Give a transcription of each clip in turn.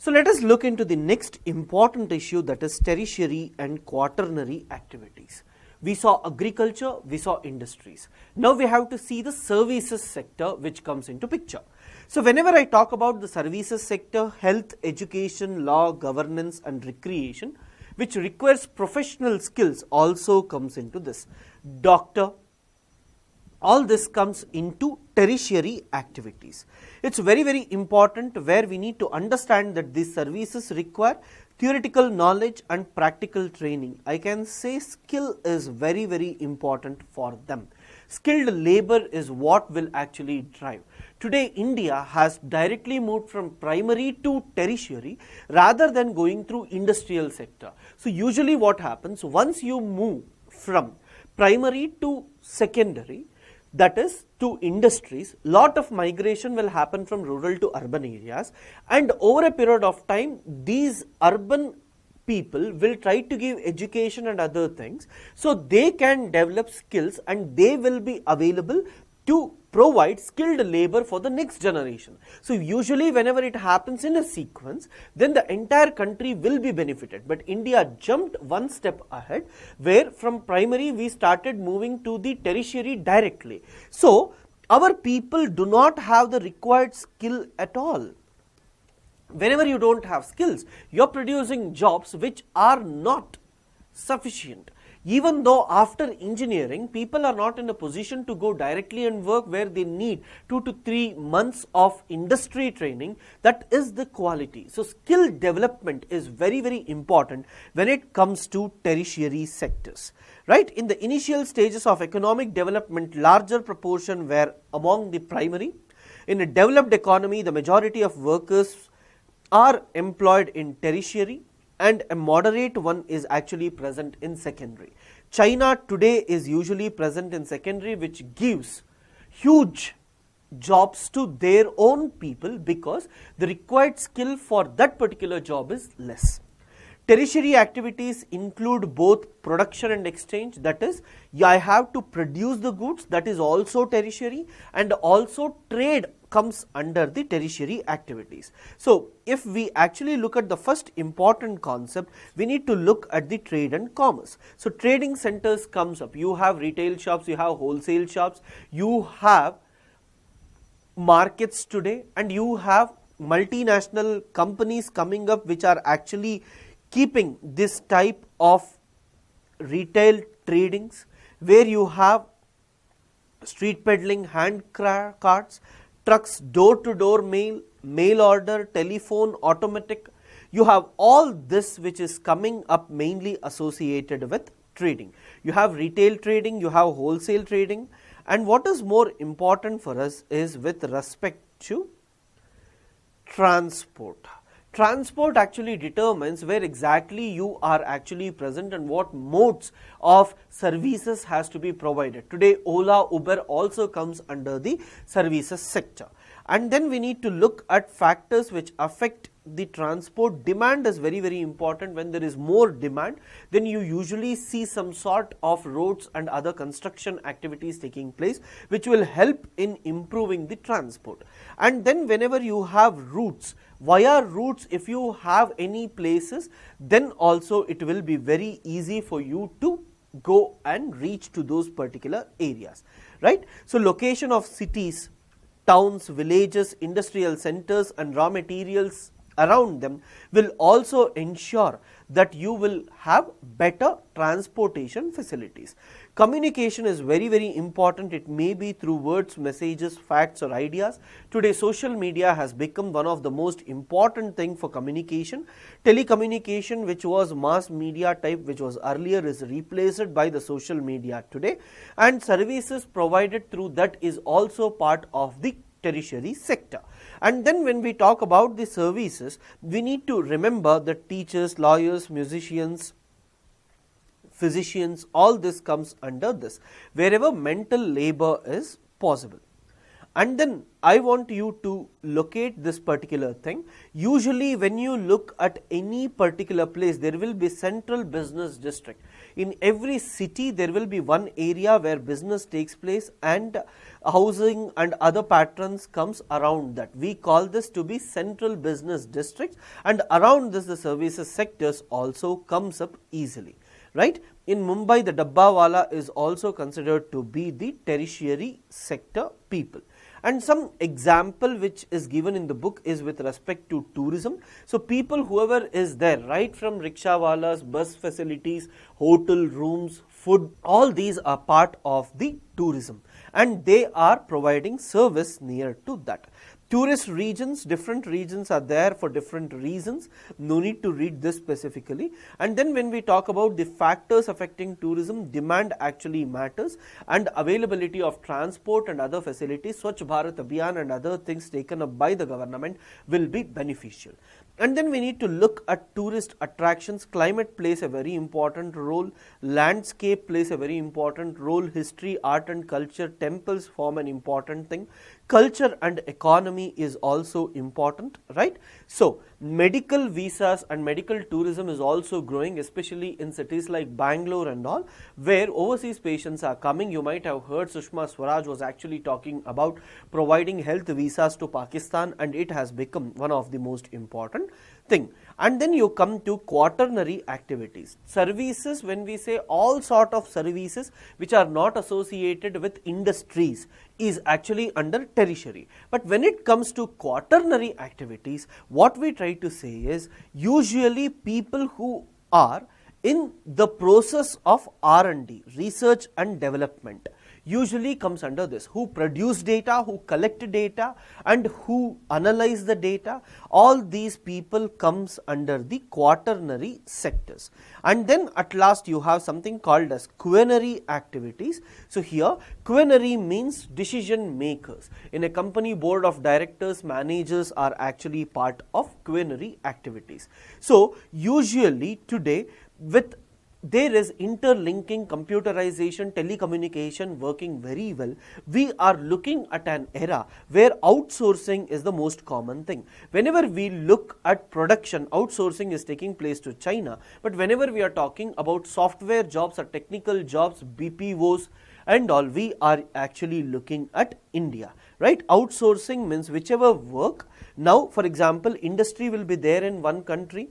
So let us look into the next important issue, that is tertiary and quaternary activities. We saw agriculture, we saw industries. Now we have to see the services sector which comes into picture. So whenever I talk about the services sector, health, education, law, governance and recreation, which requires professional skills, also comes into this. Doctor, all this comes into tertiary activities. It's very important where we need to understand that these services require theoretical knowledge and practical training. I can say skill is very important for them. Skilled labor is what will actually drive. Today India has directly moved from primary to tertiary rather than going through industrial sector. So usually what happens, once you move from primary to secondary, that is to industries, lot of migration will happen from rural to urban areas, and over a period of time these urban people will try to give education and other things so they can develop skills and they will be available to provide skilled labor for the next generation. So usually whenever it happens in a sequence, then the entire country will be benefited. But India jumped one step ahead, where from primary we started moving to the tertiary directly. So our people do not have the required skill at all. Whenever you don't have skills, you are producing jobs which are not sufficient. Even though after engineering, people are not in a position to go directly and work where they need 2 to 3 months of industry training, that is the quality. So skill development is very important when it comes to tertiary sectors. Right? In the initial stages of economic development, larger proportion were among the primary. In a developed economy, the majority of workers are employed in tertiary, and a moderate one is actually present in secondary. China today is usually present in secondary, which gives huge jobs to their own people because the required skill for that particular job is less. Tertiary activities include both production and exchange, that is, I have to produce the goods, that is also tertiary, and also trade comes under the tertiary activities. So if we actually look at the first important concept, we need to look at the trade and commerce. So trading centers comes up, you have retail shops, you have wholesale shops, you have markets today, and you have multinational companies coming up which are actually keeping this type of retail tradings, where you have street peddling, hand carts, trucks, door-to-door mail order, telephone, automatic. You have all this which is coming up mainly associated with trading. You have retail trading, you have wholesale trading, and what is more important for us is with respect to transport. Transport actually determines where exactly you are actually present and what modes of services has to be provided. Today Ola, Uber also comes under the services sector. And then we need to look at factors which affect the transport. Demand is very important. When there is more demand, then you usually see some sort of roads and other construction activities taking place, which will help in improving the transport. And then whenever you have routes, via routes, if you have any places, then also it will be very easy for you to go and reach to those particular areas, right? So location of cities, towns, villages, industrial centers and raw materials around them will also ensure that you will have better transportation facilities. Communication is very important. It may be through words, messages, facts or ideas. Today social media has become one of the most important thing for communication. Telecommunication, which was mass media type, which was earlier, is replaced by the social media today, and services provided through that is also part of the tertiary sector. And then when we talk about the services, we need to remember that teachers, lawyers, musicians, physicians, all this comes under this, wherever mental labor is possible. And then I want you to locate this particular thing. Usually when you look at any particular place, there will be central business district. In every city there will be one area where business takes place and housing and other patterns comes around that. We call this to be central business districts, and around this the services sectors also comes up easily, right? In Mumbai, the Dabbawala is also considered to be the tertiary sector people. And some example which is given in the book is with respect to tourism. So people, whoever is there, right from rickshawalas, bus facilities, hotel rooms, food, all these are part of the tourism, and they are providing service near to that. Tourist regions, different regions are there for different reasons. No need to read this specifically. And then when we talk about the factors affecting tourism, demand actually matters, and availability of transport and other facilities, Swachh Bharat Abhiyan and other things taken up by the government will be beneficial. And then we need to look at tourist attractions. Climate plays a very important role, landscape plays a very important role, history, art and culture, temples form an important thing, culture and economy is also important, right? So medical visas and medical tourism is also growing, especially in cities like Bangalore and all, where overseas patients are coming. You might have heard Sushma Swaraj was actually talking about providing health visas to Pakistan, and it has become one of the most important thing. And then you come to quaternary activities. Services, when we say all sort of services which are not associated with industries, is actually under tertiary. But when it comes to quaternary activities, what we try to say is usually people who are in the process of R&D, research and development, usually comes under this, who produce data, who collect data and who analyze the data. All these people comes under the quaternary sectors. And then at last you have something called as quinary activities. So here quinary means decision makers. In a company, board of directors, managers are actually part of quinary activities. So usually today, with there is interlinking, computerization, telecommunication working very well, we are looking at an era where outsourcing is the most common thing. Whenever we look at production, outsourcing is taking place to China, but whenever we are talking about software jobs or technical jobs, BPOs and all, we are actually looking at India, right? Outsourcing means whichever work. Now for example, industry will be there in one country,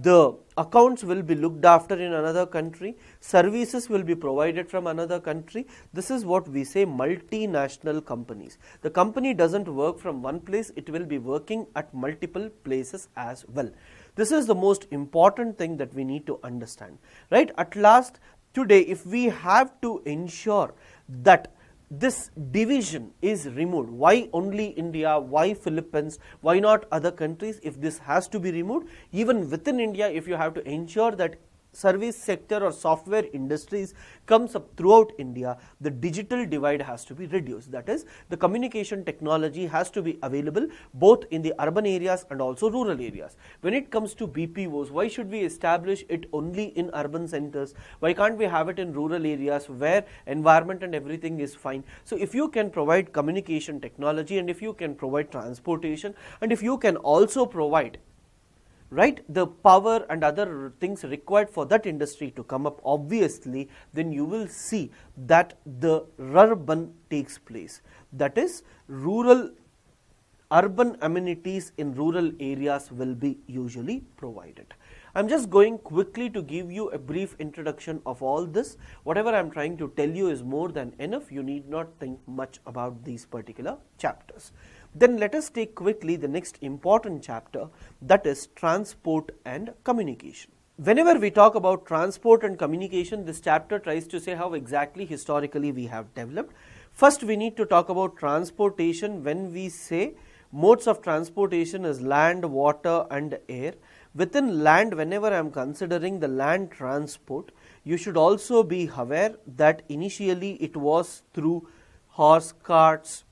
the accounts will be looked after in another country, services will be provided from another country. This is what we say multinational companies. The company doesn't work from one place, it will be working at multiple places as well. This is the most important thing that we need to understand, right? At last, today, if we have to ensure that this division is removed, why only India, why Philippines, why not other countries? If this has to be removed, even within India, if you have to ensure that service sector or software industries comes up throughout India, the digital divide has to be reduced. That is, the communication technology has to be available both in the urban areas and also rural areas. When it comes to BPOs, why should we establish it only in urban centers? Why can't we have it in rural areas where environment and everything is fine? So if you can provide communication technology, and if you can provide transportation, and if you can also provide, right, the power and other things required for that industry to come up, obviously then you will see that the rurban takes place. That is, urban amenities in rural areas will be usually provided. I'm just going quickly to give you a brief introduction of all this. Whatever I'm trying to tell you is more than enough. You need not think much about these particular chapters. Then let us take quickly the next important chapter, that is transport and communication. Whenever we talk about transport and communication, this chapter tries to say how exactly historically we have developed. First, we need to talk about transportation. When we say modes of transportation is land, water and air. Within land, whenever I am considering the land transport, you should also be aware that initially it was through horse carts,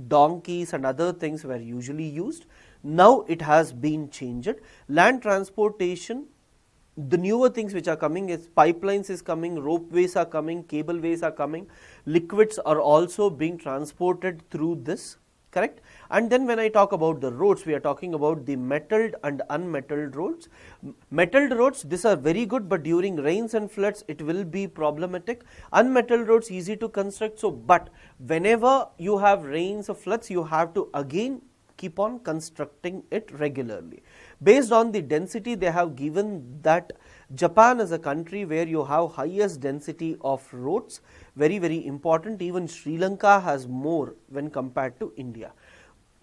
donkeys and other things were usually used. Now it has been changed. Land transportation the newer things which are coming is pipelines is coming, ropeways are coming, cableways are coming, liquids are also being transported through this, correct? And then when I talk about the roads, we are talking about the metalled and unmetalled roads. Metalled roads, these are very good, but during rains and floods it will be problematic. Unmetalled roads easy to construct, so but whenever you have rains or floods, you have to again keep on constructing it regularly. Based on the density, they have given that Japan is a country where you have highest density of roads, very, very important. Even Sri Lanka has more when compared to India.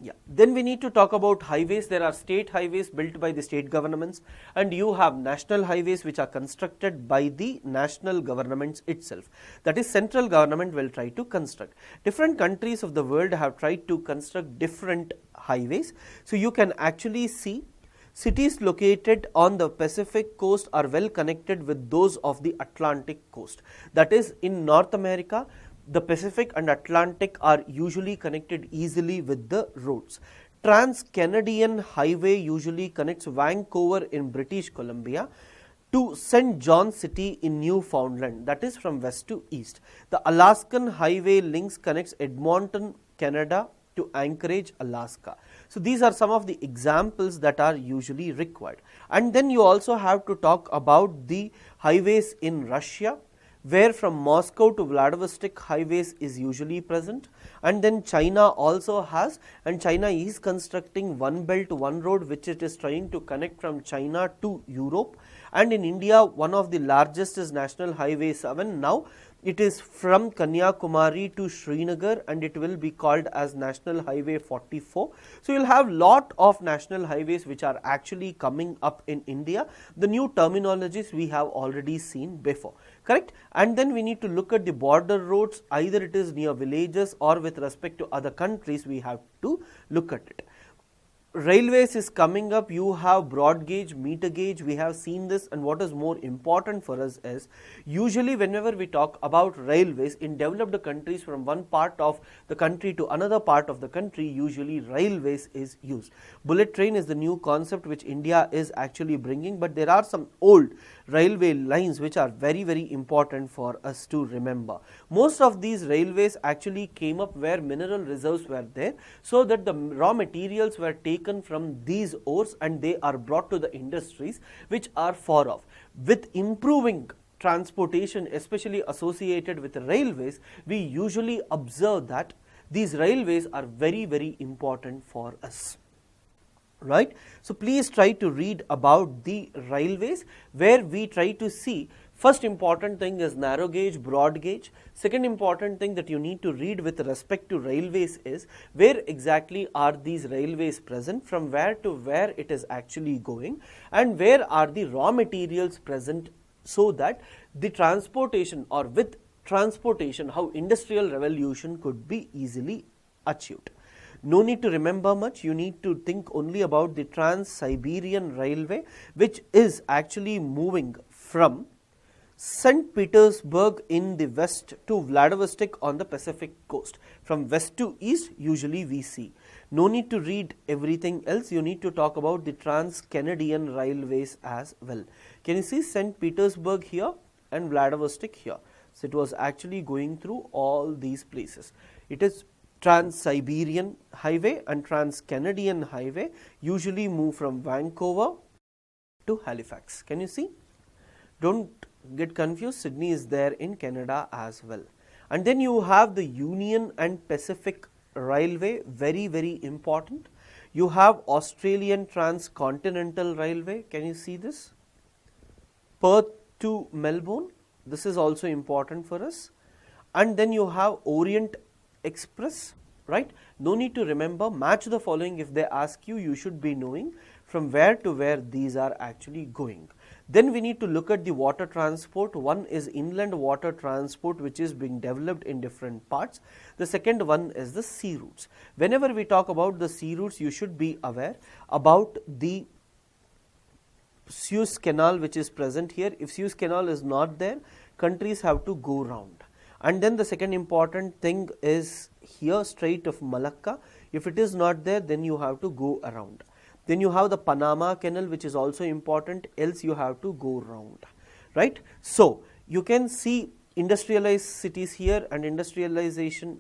Yeah. Then we need to talk about highways. There are state highways built by the state governments, and you have national highways which are constructed by the national governments itself. That is, central government will try to construct. Different countries of the world have tried to construct different highways. So you can actually see cities located on the Pacific coast are well connected with those of the Atlantic coast. That is, in North America, the Pacific and Atlantic are usually connected easily with the roads. Trans-Canadian Highway usually connects Vancouver in British Columbia to St. John City in Newfoundland, that is from west to east. The Alaskan Highway links connects Edmonton, Canada to Anchorage, Alaska. So these are some of the examples that are usually required. And then you also have to talk about the highways in Russia, where from Moscow to Vladivostok highways is usually present, and then China also has, and China is constructing one belt one road which it is trying to connect from China to Europe. And in India, one of the largest is National Highway 7. Now it is from Kanyakumari to Srinagar, and it will be called as National Highway 44. So you will have lot of national highways which are actually coming up in India. The new terminologies we have already seen before, correct? And then we need to look at the border roads, either it is near villages or with respect to other countries, we have to look at it. Railways is coming up, you have broad gauge, meter gauge, we have seen this. And what is more important for us is, usually whenever we talk about railways in developed countries, from one part of the country to another part of the country, usually railways is used. Bullet train is the new concept which India is actually bringing, but there are some old railway lines which are very, very important for us to remember. Most of these railways actually came up where mineral reserves were there, so that the raw materials were taken from these ores and they are brought to the industries which are far off. With improving transportation, especially associated with railways, we usually observe that these railways are very, very important for us. Right? So please try to read about the railways, where we try to see, first important thing is narrow gauge, broad gauge. Second important thing that you need to read with respect to railways is, where exactly are these railways present, from where to where it is actually going, and where are the raw materials present, so that the transportation, or with transportation, how industrial revolution could be easily achieved. No need to remember much, you need to think only about the Trans-Siberian Railway, which is actually moving from St. Petersburg in the west to Vladivostok on the Pacific coast. From west to east, usually we see. No need to read everything else, you need to talk about the Trans-Canadian Railways as well. Can you see St. Petersburg here and Vladivostok here? So it was actually going through all these places. It is Trans-Siberian Highway and Trans-Canadian Highway usually move from Vancouver to Halifax. Can you see? Don't get confused, Sydney is there in Canada as well. And then you have the Union and Pacific Railway, very, very important. You have Australian Transcontinental Railway, can you see this? Perth to Melbourne, this is also important for us. And then you have Orient Express, right? No need to remember, match the following. If they ask you, you should be knowing from where to where these are actually going. Then we need to look at the water transport. One is inland water transport, which is being developed in different parts. The second one is the sea routes. Whenever we talk about the sea routes, you should be aware about the Suez Canal which is present here. If Suez Canal is not there, countries have to go round. And then the second important thing is here Strait of Malacca. If it is not there, then you have to go around. Then you have the Panama Canal, which is also important, else you have to go round, right? So you can see industrialized cities here and industrialization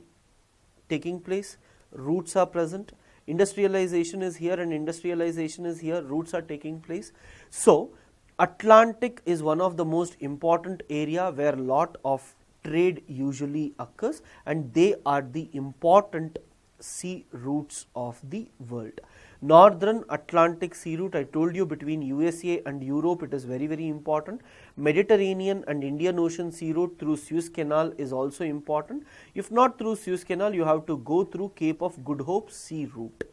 taking place, routes are present, industrialization is here and industrialization is here, routes are taking place. So Atlantic is one of the most important area where lot of trade usually occurs, and they are the important sea routes of the world. Northern Atlantic sea route, I told you, between USA and Europe, it is very, very important. Mediterranean and Indian Ocean sea route through Suez Canal is also important. If not through Suez Canal, you have to go through Cape of Good Hope sea route.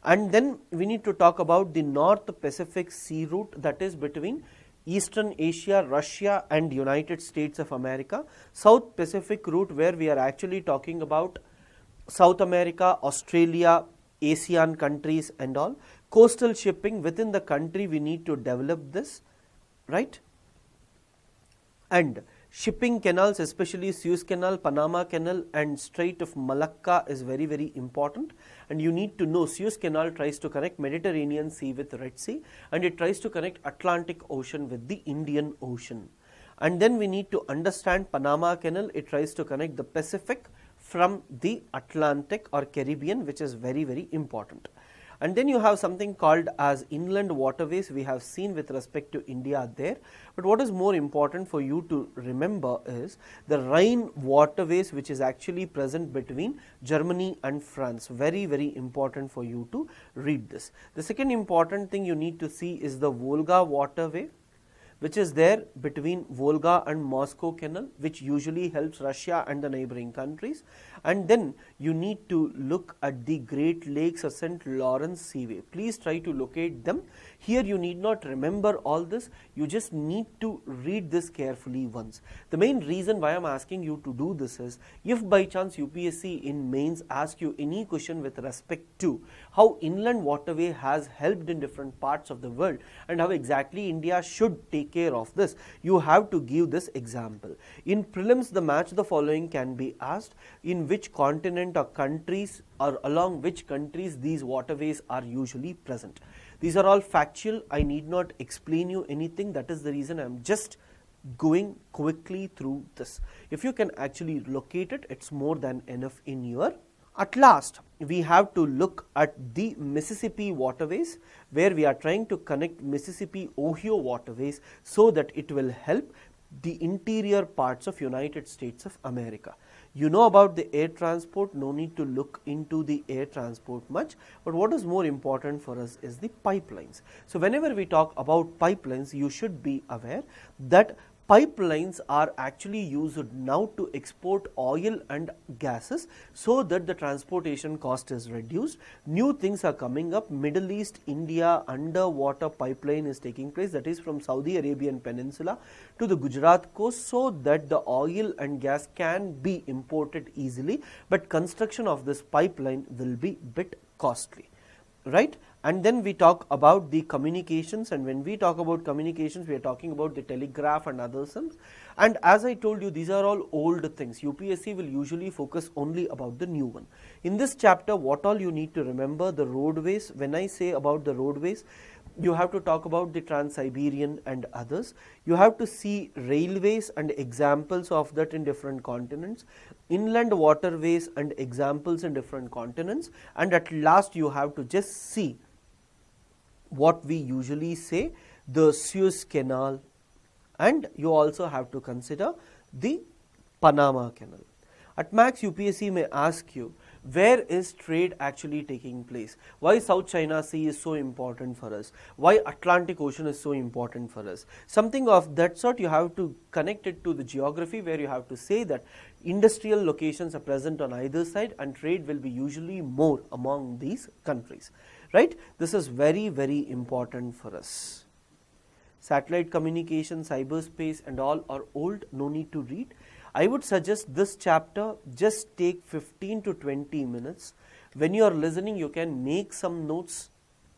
And then we need to talk about the North Pacific sea route, that is between Eastern Asia, Russia and United States of America. South Pacific route, where we are actually talking about South America, Australia, ASEAN countries and all. Coastal shipping within the country, we need to develop this, right? And shipping canals, especially Suez Canal, Panama Canal and Strait of Malacca is very, very important. And you need to know Suez Canal tries to connect Mediterranean Sea with Red Sea, and it tries to connect Atlantic Ocean with the Indian Ocean. And then we need to understand Panama Canal, it tries to connect the Pacific from the Atlantic or Caribbean, which is very, very important. And then you have something called as inland waterways, we have seen with respect to India there. But what is more important for you to remember is the Rhine waterways, which is actually present between Germany and France. Very, very important for you to read this. The second important thing you need to see is the Volga waterway, which is there between Volga and Moscow Canal, which usually helps Russia and the neighboring countries. And then you need to look at the Great Lakes or St. Lawrence Seaway. Please try to locate them. Here you need not remember all this, you just need to read this carefully once. The main reason why I am asking you to do this is, if by chance UPSC in mains ask you any question with respect to how inland waterway has helped in different parts of the world and how exactly India should take care of this, you have to give this example. In prelims, the match the following can be asked: in which continent or countries or along which countries these waterways are usually present. These are all factual, I need not explain you anything, that is the reason I am just going quickly through this. If you can actually locate it, it's more than enough in your. At last, we have to look at the Mississippi waterways, where we are trying to connect Mississippi-Ohio waterways so that it will help the interior parts of United States of America. You know about the air transport, no need to look into the air transport much, but what is more important for us is the pipelines. So whenever we talk about pipelines, you should be aware that pipelines are actually used now to export oil and gases so that the transportation cost is reduced. New things are coming up. Middle East, India underwater pipeline is taking place, that is from Saudi Arabian Peninsula to the Gujarat coast, so that the oil and gas can be imported easily, but construction of this pipeline will be bit costly, right? And then we talk about the communications, and when we talk about communications, we are talking about the telegraph and other things. And as I told you, these are all old things. UPSC will usually focus only about the new one. In this chapter, what all you need to remember: the roadways. When I say about the roadways, you have to talk about the Trans-Siberian and others. You have to see railways and examples of that in different continents, inland waterways and examples in different continents, and at last you have to just see what we usually say, the Suez Canal, and you also have to consider the Panama Canal. At max, UPSC may ask you, where is trade actually taking place? Why South China Sea is so important for us? Why Atlantic Ocean is so important for us? Something of that sort. You have to connect it to the geography, where you have to say that industrial locations are present on either side and trade will be usually more among these countries, right? This is very, very important for us. Satellite communication, cyberspace and all are old, no need to read. I would suggest this chapter, just take 15 to 20 minutes. When you are listening, you can make some notes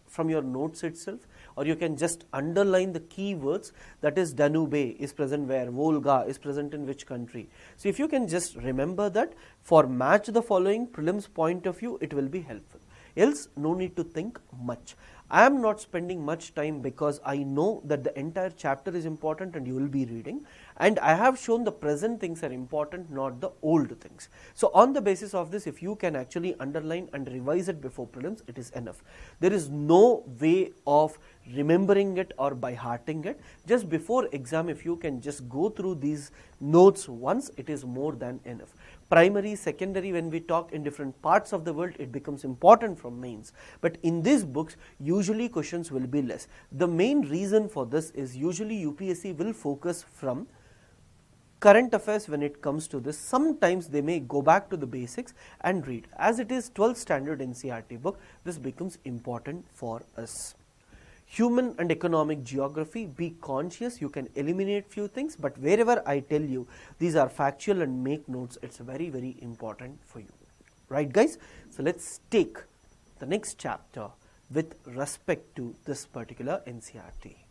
from your notes itself, or you can just underline the keywords, that is Danube is present where, Volga is present in which country. So if you can just remember that, for match the following prelims point of view, it will be helpful. Else, no need to think much. I am not spending much time because I know that the entire chapter is important and you will be reading, and I have shown the present things are important, not the old things. So on the basis of this, if you can actually underline and revise it before prelims, it is enough. There is no way of remembering it or by hearting it. Just before exam, if you can just go through these notes once, it is more than enough. Primary, secondary, when we talk in different parts of the world, it becomes important from mains. But in these books, usually questions will be less. The main reason for this is usually UPSC will focus from current affairs when it comes to this. Sometimes they may go back to the basics and read. As it is 12th standard NCERT book, this becomes important for us. Human and economic geography, be conscious, you can eliminate few things, but wherever I tell you these are factual and make notes, it's very, very important for you. Right guys? So let's take the next chapter with respect to this particular NCERT.